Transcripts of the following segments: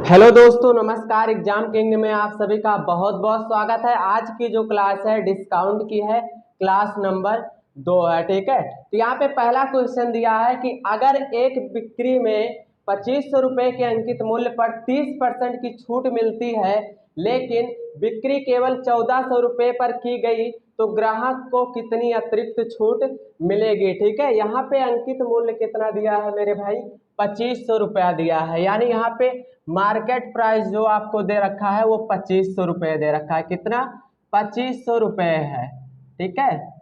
Hello दोस्तों, नमस्कार। Exam king में आप सभी का बहुत बहुत स्वागत है। आज की जो क्लास है डिस्काउंट की है, क्लास नंबर 2 है। ठीक है, तो यहाँ पे पहला क्वेश्चन दिया है कि अगर एक बिक्री में 2500 रुपये के अंकित मूल्य पर 30% की छूट मिलती है, लेकिन बिक्री केवल 1400 रुपये पर की गई, तो ग्राहक को कितनी अतिरिक्त छूट मिलेगी। ठीक है, यहाँ पे अंकित मूल्य कितना दिया है मेरे भाई, 2500 रुपया दिया है। यानी यहाँ पे मार्केट प्राइस जो आपको दे रखा है वो 2500 रुपये दे रखा है। कितना? 2500 रुपये है। ठीक है,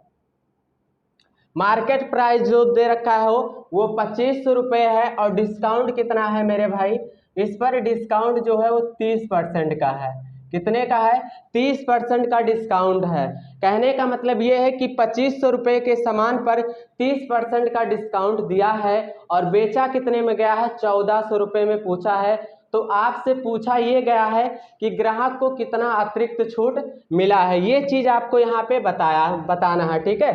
मार्केट प्राइस जो दे रखा है वो 2500 रुपये है। और डिस्काउंट कितना है मेरे भाई, इस पर डिस्काउंट जो है वो 30% का है। कितने का है? 30% का डिस्काउंट है। कहने का मतलब ये है कि 2500 रुपये के सामान पर 30% का डिस्काउंट दिया है और बेचा कितने में गया है, 1400 रुपये में पूछा है। तो आपसे पूछा ये गया है कि ग्राहक को कितना अतिरिक्त छूट मिला है, ये चीज आपको यहाँ पे बताना है। ठीक है,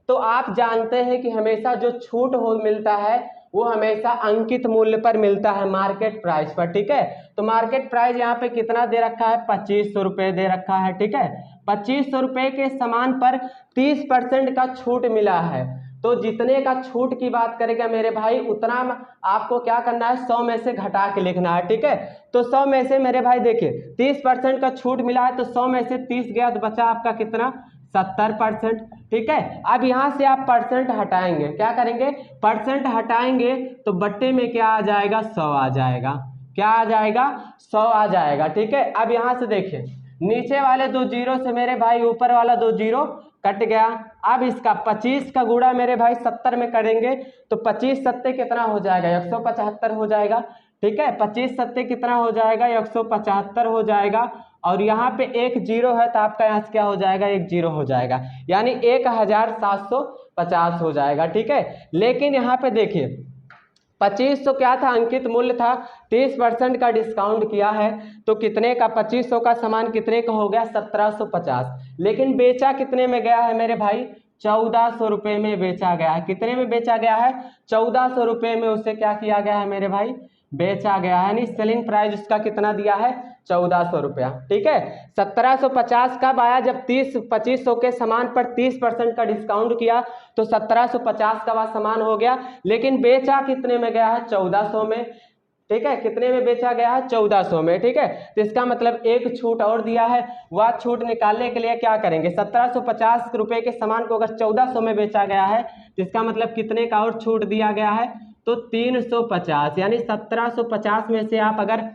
तो आप जानते हैं कि हमेशा जो छूट हो मिलता है वो हमेशा अंकित मूल्य पर मिलता है, मार्केट प्राइस पर। ठीक है, तो मार्केट प्राइस यहाँ पे कितना दे रखा है, 2500 रुपये दे रखा है। ठीक है, 2500 रुपये के सामान पर 30% का छूट मिला है। तो जितने का छूट की बात करेगा मेरे भाई, उतना आपको क्या करना है, 100 में से घटा के लिखना है। ठीक है, तो 100 में से मेरे भाई देखिए 30% का छूट मिला है, तो 100 में से 30 गया तो बचा आपका कितना, 70%। ठीक है, अब यहाँ से आप परसेंट हटाएंगे, क्या करेंगे, परसेंट हटाएंगे तो बट्टे में क्या आ जाएगा, 100 आ जाएगा। क्या आ जाएगा, 100 आ जाएगा। ठीक है, अब यहाँ से देखिए नीचे वाले दो जीरो से मेरे भाई ऊपर वाला दो जीरो कट गया। अब इसका 25 का गुणा मेरे भाई 70 में करेंगे तो 25 सत्ते कितना हो जाएगा, 175 हो जाएगा। ठीक है, 25 सत्ते कितना हो जाएगा, 175 हो जाएगा। और यहाँ पे एक जीरो है तो आपका यहाँ से क्या हो जाएगा, एक जीरो हो जाएगा, यानी 1750 हो जाएगा। ठीक है, लेकिन यहाँ पे देखिए 2500 क्या था, अंकित मूल्य था, 30% का डिस्काउंट किया है तो कितने का, 2500 का सामान कितने का हो गया, 1750। लेकिन बेचा कितने में गया है मेरे भाई, 1400 रुपये में बेचा गया है। कितने में बेचा गया है, 1400 रुपये में उसे क्या किया गया है मेरे भाई, बेचा गया है। यानी सेलिंग प्राइस उसका कितना दिया है, 1400 रुपया। ठीक है, 1750 कब आया, जब 2500 के सामान पर 30% का डिस्काउंट किया तो 1750 का वह सामान हो गया। लेकिन बेचा कितने में गया है, 1400 में। ठीक है, कितने में बेचा गया है, 1400 में। ठीक है, तो इसका मतलब एक छूट और दिया है। वह छूट निकालने के लिए क्या करेंगे, 1750 रुपये के सामान को अगर 1400 में बेचा गया है तो इसका मतलब कितने का और छूट दिया गया है, तो 350। यानी 1750 में से आप अगर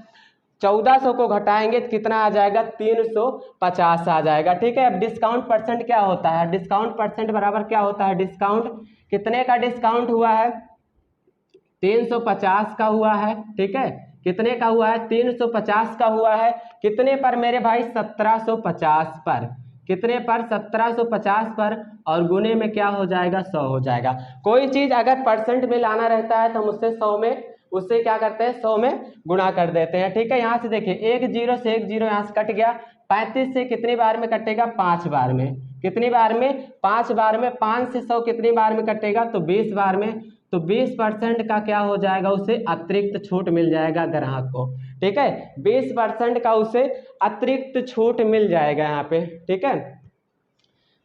1400 को घटाएंगे तो कितना आ जाएगा, 350 आ जाएगा। ठीक है, अब डिस्काउंट परसेंट क्या होता है, डिस्काउंट परसेंट बराबर क्या होता है, डिस्काउंट कितने का डिस्काउंट हुआ है, 350 का हुआ है। ठीक है, कितने का हुआ है, 350 का हुआ है। कितने पर मेरे भाई, 1750 पर। कितने पर, 1750 पर। और गुने में क्या हो जाएगा, 100 हो जाएगा। कोई चीज अगर परसेंट में लाना रहता है तो हम उससे 100 में, उससे क्या करते हैं, 100 में गुणा कर देते हैं। ठीक है, यहाँ से देखिए एक जीरो से एक जीरो यहाँ से कट गया। 35 से कितनी बार में कटेगा, 5 बार में। कितनी बार में, 5 बार में। 5 से 100 कितनी बार में कटेगा, तो 20 बार में। तो 20% का क्या हो जाएगा, उसे अतिरिक्त छूट मिल जाएगा ग्राहक को। ठीक है, 20% का उसे अतिरिक्त छूट मिल जाएगा यहाँ पे। ठीक है,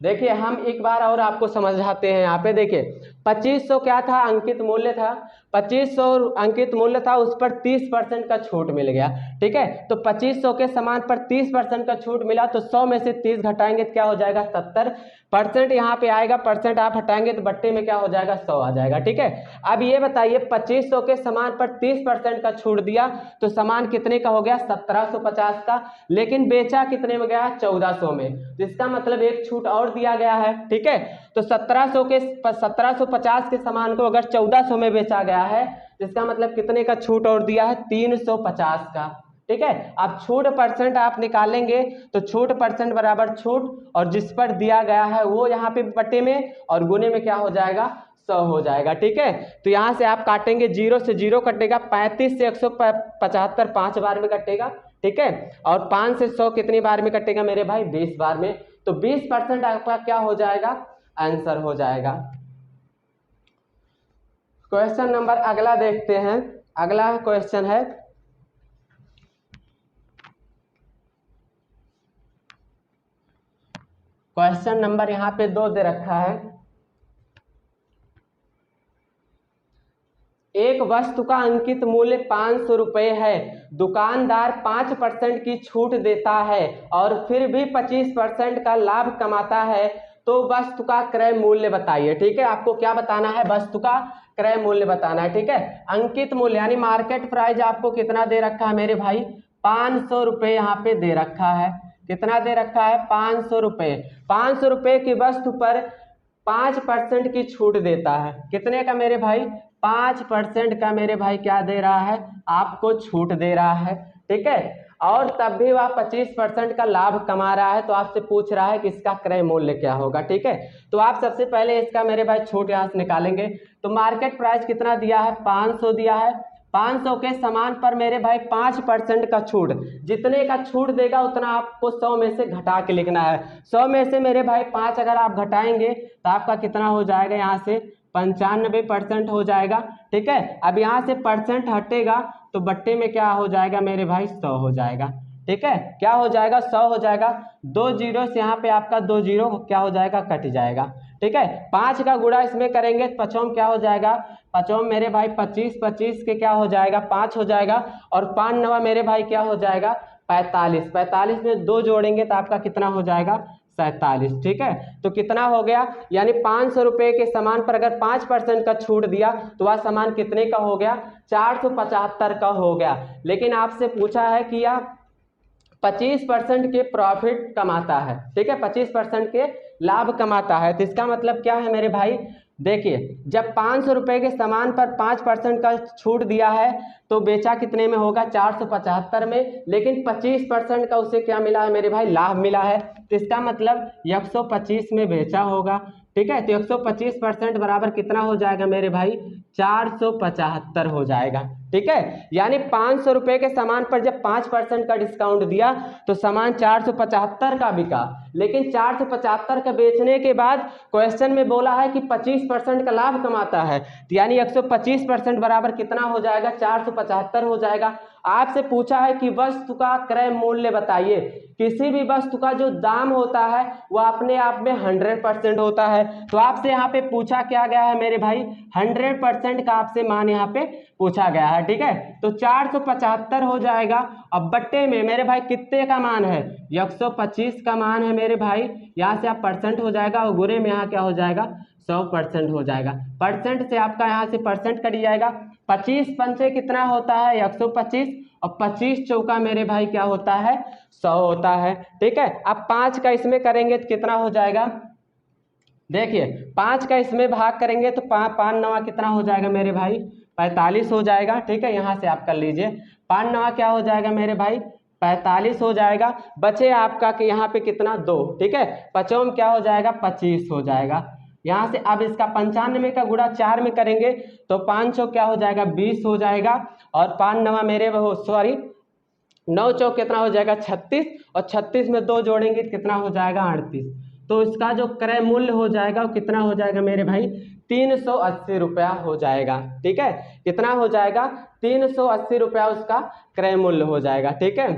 देखिए हम एक बार और आपको समझाते हैं। यहाँ पे देखिए 2500 क्या था, अंकित मूल्य था, 2500 अंकित मूल्य था, उस पर 30% का छूट मिल गया। ठीक है, तो 2500 के सामान पर 30% का छूट मिला तो 100 में से 30 घटाएंगे तो क्या हो जाएगा, 70%। यहाँ पे आएगा, परसेंट आप हटाएंगे तो बट्टे में क्या हो जाएगा, 100 आ जाएगा। ठीक है, अब ये बताइए 2500 के सामान पर 30% का छूट दिया तो सामान कितने का हो गया, 1750 का। लेकिन बेचा कितने में गया, 1400 में। जिसका मतलब एक छूट और दिया गया है। ठीक है, तो 1750 के सामान को अगर 1400 में बेचा गया है, जिसका मतलब कितने का छूट और दिया है, 350 का। ठीक है, अब छूट परसेंट आप निकालेंगे तो छूट परसेंट बराबर छूट, और जिस पर दिया गया है वो यहाँ पे बटे में, और गुने में क्या हो जाएगा, 100 हो जाएगा। ठीक है, तो यहाँ से आप काटेंगे, जीरो से जीरो कटेगा, 35 से 175 5 बार में कटेगा। ठीक है, और 5 से 100 कितनी बार में कटेगा मेरे भाई, 20 बार में। तो 20% आपका क्या हो जाएगा, आंसर हो जाएगा। क्वेश्चन नंबर अगला देखते हैं। अगला क्वेश्चन है क्वेश्चन नंबर यहाँ पे 2 दे रखा है, एक वस्तु का अंकित मूल्य 500 रुपये है, दुकानदार 5% की छूट देता है और फिर भी 25% का लाभ कमाता है, तो वस्तु का क्रय मूल्य बताइए। ठीक है, आपको क्या बताना है, वस्तु का क्रय मूल्य बताना है। ठीक है, अंकित मूल्य यानी मार्केट प्राइस आपको कितना दे रखा है मेरे भाई, 500 रुपये यहाँ पे दे रखा है। कितना दे रखा है, 500 रुपये। 500 रुपये की वस्तु पर 5% की छूट देता है। कितने का मेरे भाई, 5% का मेरे भाई क्या दे रहा है, आपको छूट दे रहा है। ठीक है, और तब भी वह 25% का लाभ कमा रहा है, तो आपसे पूछ रहा है कि इसका क्रय मूल्य क्या होगा। ठीक है, तो आप सबसे पहले इसका मेरे भाई छूट यहाँ से निकालेंगे। तो मार्केट प्राइस कितना दिया है, 500 दिया है। 500 के सामान पर मेरे भाई 5% का छूट, जितने का छूट देगा उतना आपको 100 में से घटा के लिखना है। 100 में से मेरे भाई 5 अगर आप घटाएंगे तो आपका कितना हो जाएगा, यहाँ से 95% हो जाएगा। ठीक है, अब यहाँ से परसेंट हटेगा तो बट्टे में क्या हो जाएगा मेरे भाई, 100 हो जाएगा। ठीक है, क्या हो जाएगा, 100 हो जाएगा। 2 जीरो से यहाँ पे आपका 2 जीरो क्या हो जाएगा, कट जाएगा। ठीक है, 5 का गुणा इसमें करेंगे तो पचोम क्या हो जाएगा, पचोम मेरे भाई 25, 25 के क्या हो जाएगा, 5 हो जाएगा, और 5 नवा मेरे भाई क्या हो जाएगा, 45। 45 में 2 जोड़ेंगे तो आपका कितना हो जाएगा, 47। ठीक है, तो कितना हो गया, यानी 500 रुपये के सामान पर अगर 5% का छूट दिया तो वह सामान कितने का हो गया, 475 का हो गया। लेकिन आपसे पूछा है कि यह 25% के प्रॉफिट कमाता है। ठीक है, 25% के लाभ कमाता है, तो इसका मतलब क्या है मेरे भाई, देखिए जब 500 रुपये के सामान पर 5% का छूट दिया है तो बेचा कितने में होगा, 475 में, लेकिन 25% का उसे क्या मिला है मेरे भाई, लाभ मिला है, तो इसका मतलब 125 में बेचा होगा। ठीक है, तो 125% बराबर कितना हो जाएगा मेरे भाई, 475 हो जाएगा। ठीक है, यानी 500 रुपये के सामान पर जब 5% का डिस्काउंट दिया तो सामान 475 का बिका, लेकिन 475 का बेचने के बाद क्वेश्चन में बोला है कि 25% का लाभ कमाता है, तो यानी 125% बराबर कितना हो जाएगा, 475 हो जाएगा। आपसे पूछा है कि वस्तु का क्रय मूल्य बताइए। किसी भी वस्तु का जो दाम होता है वह अपने आप में 100% होता है, तो आपसे यहाँ पे पूछा क्या गया है मेरे भाई, 100% का आपसे मान यहाँ पे पूछा गया है। ठीक है, तो 475 हो जाएगा। अब बट्टे में मेरे भाई कितने का मान है, 125 का मान है मेरे भाई, यहाँ से आप परसेंट हो जाएगा और गुणे में यहाँ क्या हो जाएगा, 100% हो जाएगा। परसेंट से आपका यहाँ से परसेंट कट जाएगा। 25 पंचे कितना होता है, 125, और 25 चौका मेरे भाई क्या होता है, 100 होता है। ठीक है, अब 5 का इसमें करेंगे तो कितना हो जाएगा, देखिए 5 का इसमें भाग करेंगे तो 5 नवा कितना हो जाएगा मेरे भाई, 45 हो जाएगा। ठीक है, यहाँ से आप कर लीजिए, 5 नवा क्या हो जाएगा मेरे भाई, 45 हो जाएगा। बचे आपका कि यहाँ पे कितना, 2। ठीक है, पचों क्या हो जाएगा, 25 हो जाएगा। यहाँ से अब इसका 95 का गुणा 4 में करेंगे तो 500 क्या हो जाएगा, 20 हो जाएगा, और 5 नवा मेरे वो सॉरी 9 चौक कितना हो जाएगा, 36, और 36 में 2 जोड़ेंगे तो कितना हो जाएगा, 38। तो इसका जो क्रय मूल्य हो जाएगा वो कितना हो जाएगा मेरे भाई, 380 रुपया हो जाएगा। ठीक है, कितना हो जाएगा, 380 रुपया उसका क्रय मूल्य हो जाएगा। ठीक है,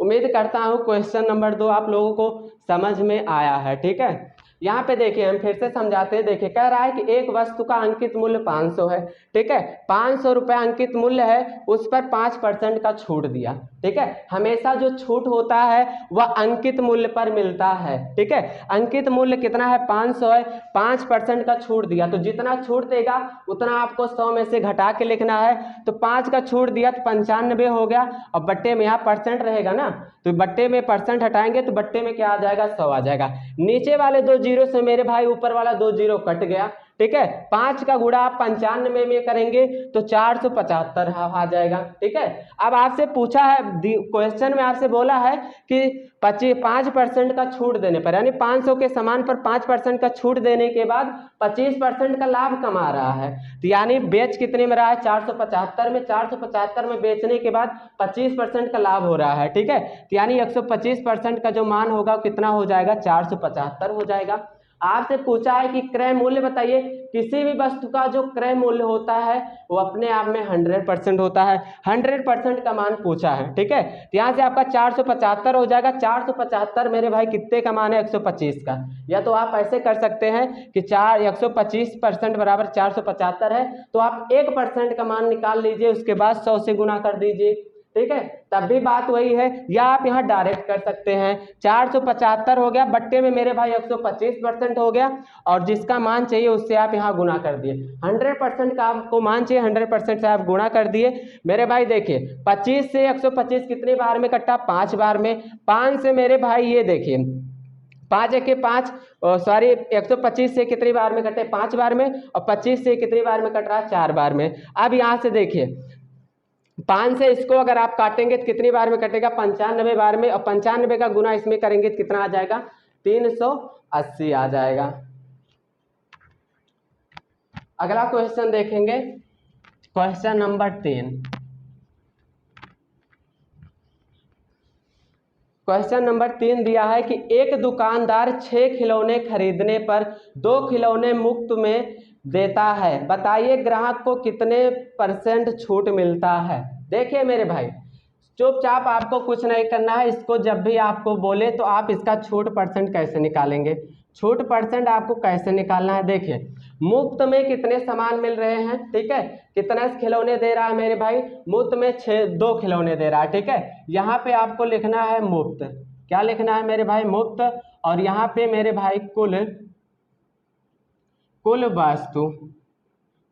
उम्मीद करता हूँ क्वेश्चन नंबर 2 आप लोगों को समझ में आया है। ठीक है, यहाँ पे देखिए हम फिर से समझाते हैं। देखिए कह रहा है कि एक वस्तु का अंकित मूल्य 500 है। ठीक है, 500 रुपये अंकित मूल्य है, उस पर 5% का छूट दिया। ठीक है, हमेशा जो छूट होता है वह अंकित मूल्य पर मिलता है। ठीक है, अंकित मूल्य कितना है, 500 है, 5% का छूट दिया, तो जितना छूट देगा उतना आपको 100 में से घटा के लिखना है। तो 5 का छूट दिया तो 95 हो गया, और बट्टे में यहाँ परसेंट रहेगा ना, तो बट्टे में परसेंट हटाएंगे तो बट्टे में क्या आ जाएगा, 100 आ जाएगा। नीचे वाले 2 जीरो से मेरे भाई ऊपर वाला 2 जीरो कट गया। ठीक है, 5 का गुणा आप 95 में करेंगे तो 475 आ जाएगा। ठीक है, अब आपसे पूछा है क्वेश्चन में, आपसे बोला है कि 5% का छूट देने पर, यानी 500 के सामान पर 5% का छूट देने के बाद 25% का लाभ कमा रहा है, तो यानी बेच कितने में रहा है, 475 में, 475 में बेचने के बाद 25% का लाभ हो रहा है। ठीक है, तो यानी 125% का जो मान होगा कितना हो जाएगा, 475 हो जाएगा। आपसे पूछा है कि क्रय मूल्य बताइए। किसी भी वस्तु का जो क्रय मूल्य होता है वो अपने आप में 100% होता है। 100% का मान पूछा है, ठीक है। तो यहाँ से आपका 475 हो जाएगा। 475 मेरे भाई कितने का मान है? 125 का। या तो आप ऐसे कर सकते हैं कि 125% बराबर 475 है, तो आप 1% का मान निकाल लीजिए, उसके बाद 100 से गुना कर दीजिए, ठीक है, तब भी बात वही है। या आप यहाँ डायरेक्ट कर सकते हैं, 475 हो गया बट्टे में मेरे भाई 125% हो गया, और जिसका मान चाहिए उससे आप यहाँ गुना कर दिए। 100% का आपको मान चाहिए, 100% से आप गुणा कर दिए मेरे भाई। देखिए 25 से 125 कितने बार में कटा? 5 बार में। 5 से मेरे भाई ये देखिए 5 1 5, सॉरी 125 से कितनी बार में कटे? 5 बार में। और 25 से कितनी बार में कट रहा? 4 बार में। अब यहाँ से देखिए 5 से इसको अगर आप काटेंगे तो कितनी बार में कटेगा? 95 बार में। और 95 का गुना इसमें करेंगे तो कितना आ जाएगा? 380 आ जाएगा। अगला क्वेश्चन देखेंगे, क्वेश्चन नंबर 3। क्वेश्चन नंबर 3 दिया है कि एक दुकानदार 6 खिलौने खरीदने पर 2 खिलौने मुफ्त में देता है, बताइए ग्राहक को कितने % छूट मिलता है। देखिए मेरे भाई, चुपचाप आपको कुछ नहीं करना है। इसको जब भी आपको बोले तो आप इसका छूट % कैसे निकालेंगे, छूट % आपको कैसे निकालना है। देखिए मुफ्त में कितने सामान मिल रहे हैं, ठीक है, कितना खिलौने दे रहा है मेरे भाई? मुफ्त में 2 खिलौने दे रहा है, ठीक है। यहाँ पे आपको लिखना है मुफ्त। क्या लिखना है मेरे भाई? मुफ्त। और यहाँ पे मेरे भाई कुल वस्तु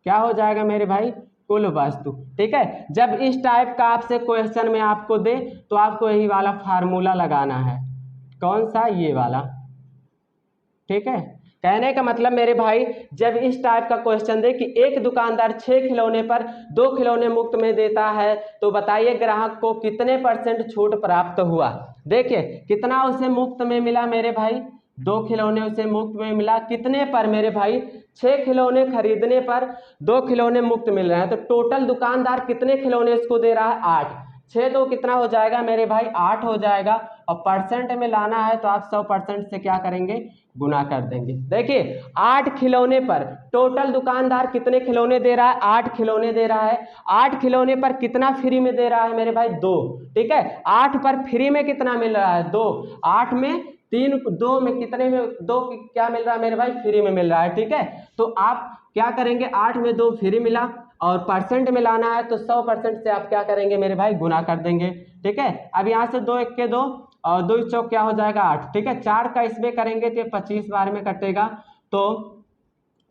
क्या हो जाएगा मेरे भाई? कुल वस्तु, ठीक है। जब इस टाइप का आपसे क्वेश्चन में आपको दे तो आपको यही वाला फार्मूला लगाना है। कौन सा? ये वाला, ठीक है। कहने का मतलब मेरे भाई, जब इस टाइप का क्वेश्चन दे कि एक दुकानदार 6 खिलौने पर 2 खिलौने मुफ्त में देता है, तो बताइए ग्राहक को कितने % छूट प्राप्त हुआ। देखिए कितना उसे मुफ्त में मिला मेरे भाई? 2 खिलौने उसे मुफ्त में मिला। कितने पर मेरे भाई? 6 खिलौने खरीदने पर 2 खिलौने मुफ्त मिल रहे हैं। तो टोटल दुकानदार कितने खिलौने इसको दे रहा है? 8। 6 तो कितना हो जाएगा मेरे भाई? 8 हो जाएगा। और % में लाना है तो आप 100% से क्या करेंगे? गुना कर देंगे। देखिए 8 खिलौने पर टोटल दुकानदार कितने खिलौने दे रहा है? 8 खिलौने दे रहा है। 8 खिलौने पर कितना फ्री में दे रहा है मेरे भाई? 2, ठीक है। 8 पर फ्री में कितना मिल रहा है? 2। 8 में 3, 2 में कितने में 2 क्या मिल रहा है मेरे भाई? फ्री में मिल रहा है, ठीक है। तो आप क्या करेंगे? 8 में 2 फ्री मिला, और % में लाना है तो 100% से आप क्या करेंगे मेरे भाई? गुना कर देंगे, ठीक है। अब यहाँ से 2 1 के 2 और 2 चौक क्या हो जाएगा? 8, ठीक है। 4 का इसमें करेंगे तो 25 बार में कटेगा, तो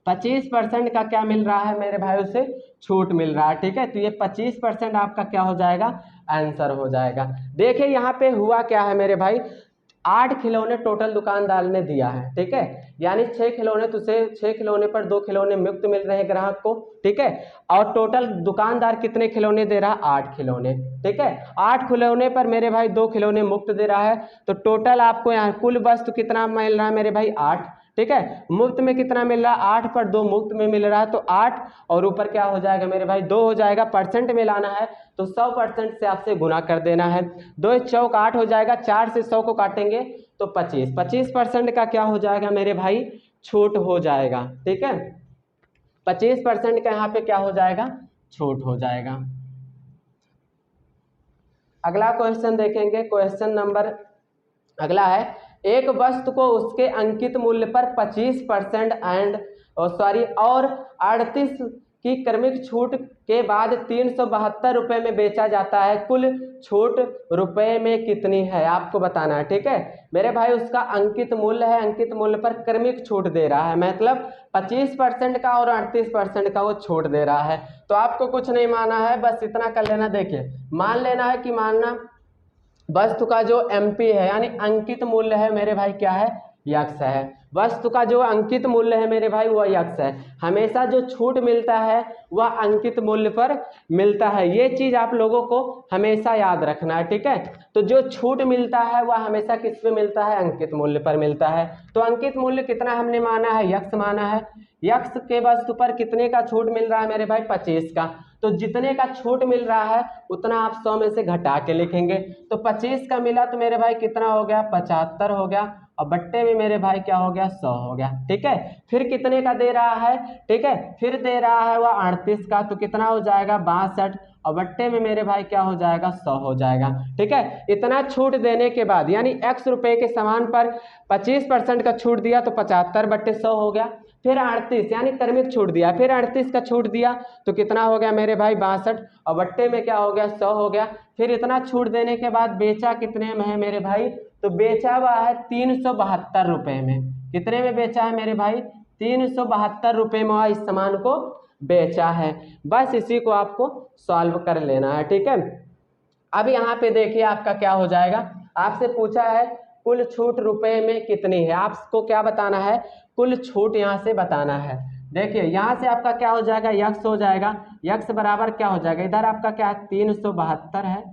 25% का क्या मिल रहा है मेरे भाई? उसे छूट मिल रहा है, ठीक है। तो ये 25% आपका क्या हो जाएगा? आंसर हो जाएगा। देखिए यहाँ पे हुआ क्या है मेरे भाई? 8 खिलौने टोटल दुकानदार ने दिया है, ठीक है। यानी 6 खिलौने, तो उसे 6 खिलौने पर 2 खिलौने मुफ्त मिल रहे हैं ग्राहक को, ठीक है। और टोटल दुकानदार कितने खिलौने दे रहा है? 8 खिलौने, ठीक है। 8 खिलौने पर मेरे भाई 2 खिलौने मुफ्त दे रहा है, तो टोटल आपको यहाँ कुल वस्तु कितना मिल रहा है मेरे भाई? 8, ठीक है। मुफ्त में कितना मिल रहा है? 8 पर 2 मुफ्त में मिल रहा है, तो 8 और ऊपर क्या हो जाएगा मेरे भाई? 2 हो जाएगा। % में लाना है तो 100% से आपसे गुना कर देना है। 2 चौक 8 हो जाएगा। 4 से 100 को काटेंगे तो 25। 25% का क्या हो जाएगा मेरे भाई? छूट हो जाएगा, ठीक है। 25% का यहाँ पे क्या हो जाएगा? छूट हो जाएगा। अगला क्वेश्चन देखेंगे, क्वेश्चन नंबर अगला है, एक वस्तु को उसके अंकित मूल्य पर 25% और 38 की क्रमिक छूट के बाद 372 रुपये में बेचा जाता है, कुल छूट रुपए में कितनी है आपको बताना है, ठीक है मेरे भाई। उसका अंकित मूल्य है, अंकित मूल्य पर क्रमिक छूट दे रहा है, मतलब 25% का और 38% का वो छूट दे रहा है। तो आपको कुछ नहीं माना है, बस इतना कर लेना। देखिए मान लेना है कि मानना वस्तु का जो MP है यानी अंकित मूल्य है मेरे भाई क्या है? यक्स है। वस्तु का जो अंकित मूल्य है मेरे भाई वह यक्स है। हमेशा जो छूट मिलता है वह अंकित मूल्य पर मिलता है, ये चीज आप लोगों को हमेशा याद रखना है, ठीक है। तो जो छूट मिलता है वह हमेशा किस पे मिलता है? अंकित मूल्य पर मिलता है। तो अंकित मूल्य कितना हमने माना है? यक्स माना है। यक्स के वस्तु पर कितने का छूट मिल रहा है मेरे भाई? 25 का। तो जितने का छूट मिल रहा है उतना आप 100 में से घटा के लिखेंगे। तो 25 का मिला तो मेरे भाई कितना हो गया? 75 हो गया। और बट्टे में मेरे भाई क्या हो गया 100 हो गया। ठीक है, फिर कितने का दे रहा है, ठीक है, फिर दे रहा है वह 38 का, तो कितना हो जाएगा 62 और बट्टे में मेरे भाई क्या हो जाएगा 100 हो जाएगा। ठीक है, इतना छूट देने के बाद यानी x रुपए के सामान पर 25% का छूट दिया तो 75 बट्टे 100 हो गया। फिर 38 यानी क्रमिक छूट दिया, फिर 38 का छूट दिया तो कितना हो गया मेरे भाई 62 और बट्टे में क्या हो गया 100 हो गया। फिर इतना छूट देने के बाद बेचा कितने में है मेरे भाई, तो बेचा हुआ है 372 रुपये में। कितने में बेचा है मेरे भाई, 372 रुपये में इस सामान को बेचा है। बस इसी को आपको सॉल्व कर लेना है। ठीक है, अब यहाँ पे देखिए आपका क्या हो जाएगा, आपसे पूछा है कुल छूट रुपए में कितनी है, आपको क्या बताना है, कुल छूट यहाँ से बताना है। देखिए यहाँ से आपका क्या हो जाएगा यक्स हो जाएगा, यक्स बराबर क्या हो जाएगा, इधर आपका क्या 372 है।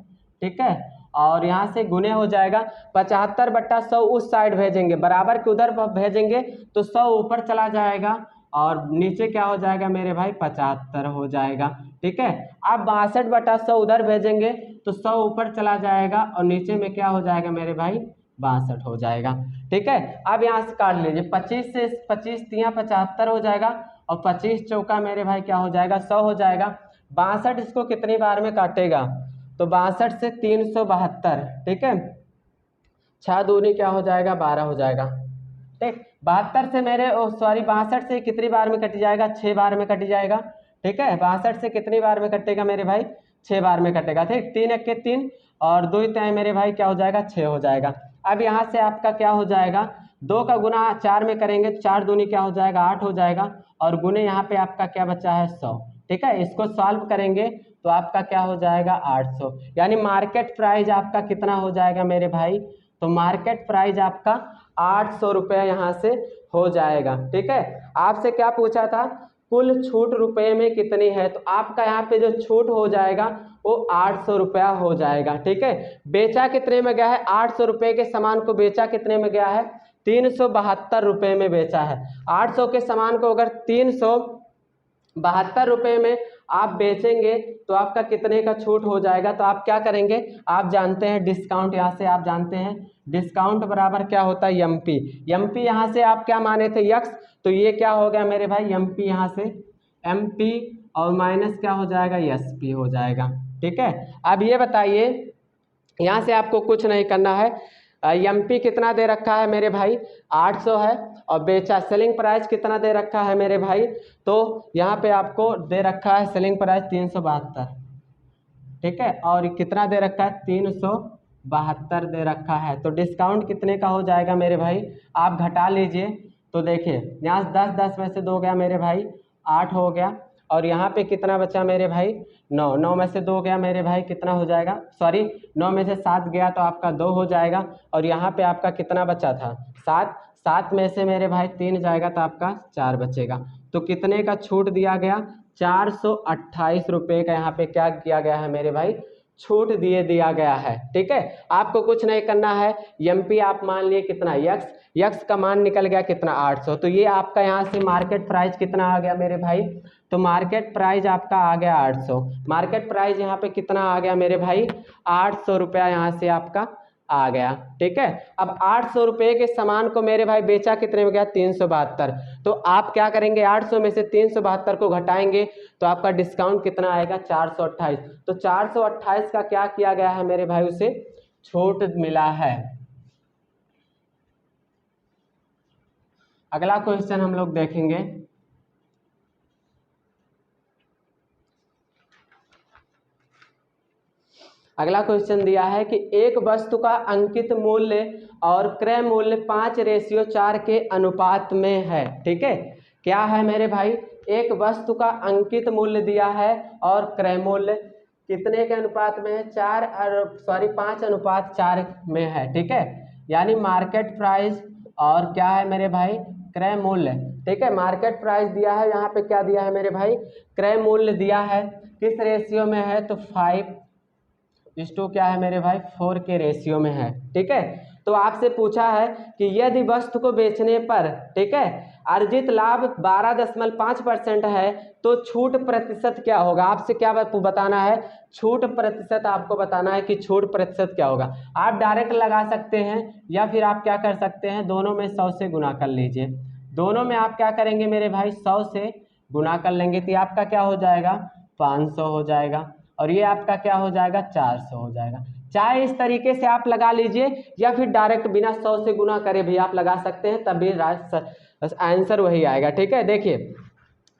ठीक है, और यहाँ से गुने हो जाएगा 75 बट्टा 100 उस साइड भेजेंगे, बराबर के उधर भेजेंगे तो 100 ऊपर चला जाएगा और नीचे क्या हो जाएगा मेरे भाई 75 हो जाएगा। ठीक है, अब 62 बट्टा 100 उधर भेजेंगे तो 100 ऊपर चला जाएगा और नीचे में क्या हो जाएगा मेरे भाई 62 हो जाएगा। ठीक है, अब यहाँ से काट लीजिए, 25 से 25 तिया 75 हो जाएगा और 25 चौका मेरे भाई क्या हो जाएगा 100 हो जाएगा। 62 इसको कितनी बार में काटेगा, तो 62 से 372। ठीक है, 6 दूनी क्या हो जाएगा 12 हो जाएगा। ठीक, 72 से मेरे 62 से कितनी बार में कट जाएगा, 6 बार में कट जाएगा। ठीक है, 62 से कितनी बार में कटेगा मेरे भाई 6 बार में कटेगा। ठीक, 3 एक के 3 और 2 तय मेरे भाई क्या हो जाएगा 6 हो जाएगा। अब यहाँ से आपका क्या हो जाएगा 2 का गुना 4 में करेंगे, 4 दूनी क्या हो जाएगा 8 हो जाएगा और गुने यहाँ पे आपका क्या बचा है 100। ठीक है, इसको सॉल्व करेंगे तो आपका क्या हो जाएगा 800, यानी मार्केट प्राइस आपका कितना हो जाएगा मेरे भाई, तो मार्केट प्राइस आपका 800 रुपये यहाँ से हो जाएगा। ठीक है, आपसे क्या पूछा था कुल छूट रुपए में कितनी है, तो आपका यहाँ पे जो छूट हो जाएगा वो 800 रुपया हो जाएगा। ठीक है, बेचा कितने में गया है, 800 रुपये के सामान को बेचा कितने में गया है 372 रुपये में बेचा है। 800 के सामान को अगर 372 रुपये में आप बेचेंगे तो आपका कितने का छूट हो जाएगा, तो आप क्या करेंगे, आप जानते हैं डिस्काउंट, यहाँ से आप जानते हैं डिस्काउंट बराबर क्या होता है एमपी। एमपी यहाँ से आप क्या माने थे यक्स, तो ये क्या हो गया मेरे भाई एमपी, यहाँ से एमपी और माइनस क्या हो जाएगा एसपी हो जाएगा। ठीक है, अब ये बताइए यहाँ से आपको कुछ नहीं करना है, एमपी कितना दे रखा है मेरे भाई 800 है और बेचा सेलिंग प्राइस कितना दे रखा है मेरे भाई, तो यहाँ पे आपको दे रखा है सेलिंग प्राइस 372। ठीक है, और कितना दे रखा है 372 दे रखा है, तो डिस्काउंट कितने का हो जाएगा मेरे भाई, आप घटा लीजिए। तो देखिए यहाँ 10 में से 2 गया मेरे भाई 8 हो गया और यहाँ पे कितना बचा मेरे भाई 9 में से 2 गया मेरे भाई कितना हो जाएगा, सॉरी 9 में से 7 गया तो आपका 2 हो जाएगा और यहाँ पे आपका कितना बचा था 7 में से मेरे भाई 3 जाएगा तो आपका 4 बचेगा। तो कितने का छूट दिया गया 428 रुपये का यहाँ पे क्या किया गया है मेरे भाई छूट दिया गया है। ठीक है, आपको कुछ नहीं करना है, एमपी आप मान लिए कितना यक्स का मान निकल गया कितना 800, तो ये आपका यहाँ से मार्केट प्राइस कितना आ गया मेरे भाई, तो मार्केट प्राइस आपका आ गया 800। मार्केट प्राइस यहाँ पे कितना आ गया मेरे भाई 800 रुपया यहाँ से आपका आ गया। ठीक है, अब 800 रुपये के सामान को मेरे भाई बेचा कितने में गया 372, तो आप क्या करेंगे 800 में से 372 को घटाएंगे तो आपका डिस्काउंट कितना आएगा 428। तो 428 का क्या किया गया है मेरे भाई उसे छूट मिला है। अगला क्वेश्चन हम लोग देखेंगे, अगला क्वेश्चन दिया है कि एक वस्तु का अंकित मूल्य और क्रय मूल्य 5:4 के अनुपात में है। ठीक है, क्या है मेरे भाई, एक वस्तु का अंकित मूल्य दिया है और क्रय मूल्य कितने के अनुपात में है 5:4 में है। ठीक है, यानी मार्केट प्राइस और क्या है मेरे भाई क्रय मूल्य। ठीक है, मार्केट प्राइस दिया है, यहाँ पे क्या दिया है मेरे भाई क्रय मूल्य दिया है, किस रेशियो में है, तो 5:4 क्या है मेरे भाई 4 के रेशियो में है। ठीक है, तो आपसे पूछा है कि यदि वस्तु को बेचने पर, ठीक है, अर्जित लाभ 12.5% है, तो छूट प्रतिशत क्या होगा? आपसे क्या बताना है? छूट प्रतिशत आपको बताना है कि छूट प्रतिशत क्या होगा। आप डायरेक्ट लगा सकते हैं या फिर आप क्या कर सकते हैं, दोनों में 100 से गुना कर लीजिए। दोनों में आप क्या करेंगे मेरे भाई, 100 से गुना कर लेंगे तो आपका क्या हो जाएगा, 500 हो जाएगा, और ये आपका क्या हो जाएगा, 400 हो जाएगा। चाहे इस तरीके से आप लगा लीजिए या फिर डायरेक्ट बिना 100 से गुना करे भी आप लगा सकते हैं, तब भी आंसर वही आएगा। ठीक है, देखिए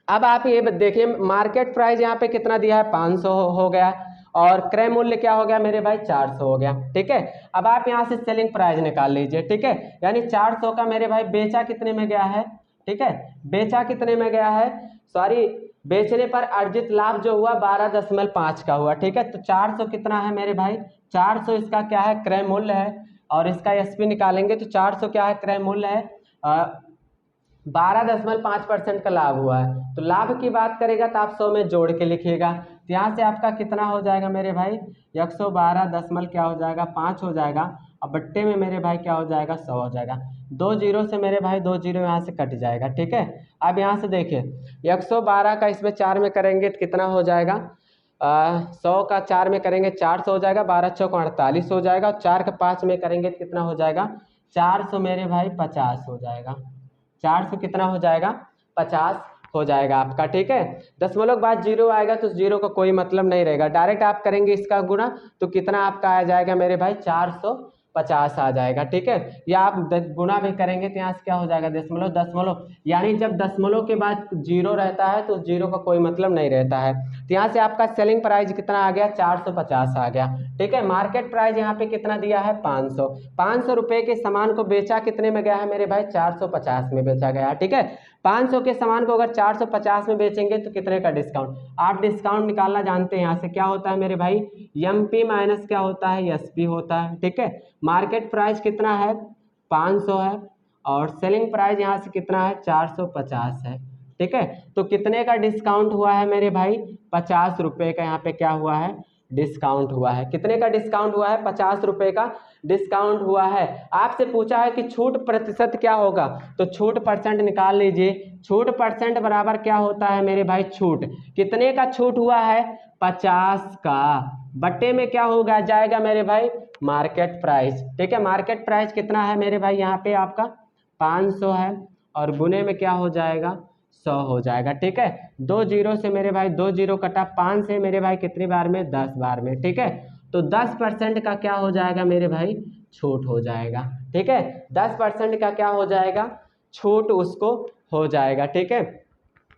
अब आप ये देखिए मार्केट प्राइस यहाँ पे कितना दिया है, 500 हो गया, और क्रय मूल्य क्या हो गया मेरे भाई, 400 हो गया। ठीक है, अब आप यहाँ से सेलिंग प्राइस निकाल लीजिए। ठीक है, यानी 400 का मेरे भाई बेचा कितने में गया है, ठीक है, बेचा कितने में गया है, सॉरी बेचने पर अर्जित लाभ जो हुआ 12.5 का हुआ। ठीक है, तो 400 कितना है मेरे भाई, 400 इसका क्या है, क्रय मूल्य है, और इसका एसपी निकालेंगे तो 400 क्या है, क्रय मूल्य है, 12.5% का लाभ हुआ है। तो लाभ की बात करेगा तो आप 100 में जोड़ के लिखिएगा, तो यहाँ से आपका कितना हो जाएगा मेरे भाई, 112 क्या हो जाएगा, 5 हो जाएगा, और बट्टे में मेरे भाई क्या हो जाएगा, 100 हो जाएगा। 2 जीरो से मेरे भाई 2 जीरो यहाँ से कट जाएगा। ठीक है, अब यहाँ से देखिए 112 का इसमें 4 में करेंगे तो कितना हो जाएगा, 100 का 4 में करेंगे 400 हो जाएगा, 12 चौक 48 हो जाएगा, और 4 का 5 में करेंगे तो कितना हो जाएगा, 400 मेरे भाई 50 हो जाएगा। 400 कितना हो जाएगा, 50 हो जाएगा आपका। ठीक है, दशमलव के बाद जीरो आएगा तो जीरो का कोई मतलब नहीं रहेगा, डायरेक्ट आप करेंगे इसका गुना तो कितना आपका आ जाएगा मेरे भाई, 450 आ जाएगा। ठीक है, या आप गुना भी करेंगे तो यहाँ से क्या हो जाएगा, दशमलव दशमलव, यानी जब दशमलव के बाद जीरो रहता है तो जीरो का कोई मतलब नहीं रहता है। तो यहाँ से आपका सेलिंग प्राइस कितना आ गया, 450 आ गया। ठीक है, मार्केट प्राइस यहाँ पे कितना दिया है, 500। 500 रुपये के सामान को बेचा कितने में गया है मेरे भाई, 450 में बेचा गया। ठीक है, 500 के सामान को अगर 450 में बेचेंगे तो कितने का डिस्काउंट, आप डिस्काउंट निकालना जानते हैं, यहाँ से क्या होता है मेरे भाई, एमपी माइनस क्या होता है, एसपी होता है। ठीक है, मार्केट प्राइस कितना है, 500 है, और सेलिंग प्राइस यहाँ से कितना है, 450 है। ठीक है, तो कितने का डिस्काउंट हुआ है मेरे भाई, 50 रुपये का यहाँ पे क्या हुआ है, डिस्काउंट हुआ है। कितने का डिस्काउंट हुआ है, 50 रुपये का डिस्काउंट हुआ है। आपसे पूछा है कि छूट प्रतिशत क्या होगा, तो छूट परसेंट निकाल लीजिए। छूट परसेंट बराबर क्या होता है मेरे भाई, छूट कितने का छूट हुआ है, 50 का, बट्टे में क्या होगा जाएगा मेरे भाई, मार्केट प्राइस। ठीक है, मार्केट प्राइस कितना है मेरे भाई, यहाँ पे आपका 500 है, और गुने में क्या हो जाएगा, 100 हो जाएगा। ठीक है, 2 जीरो से मेरे भाई 2 जीरो कटा, 5 से मेरे भाई कितनी बार में, 10 बार में। ठीक है, तो 10% का क्या हो जाएगा मेरे भाई, छूट हो जाएगा। ठीक है, 10% का क्या हो जाएगा, छूट उसको हो जाएगा। ठीक है,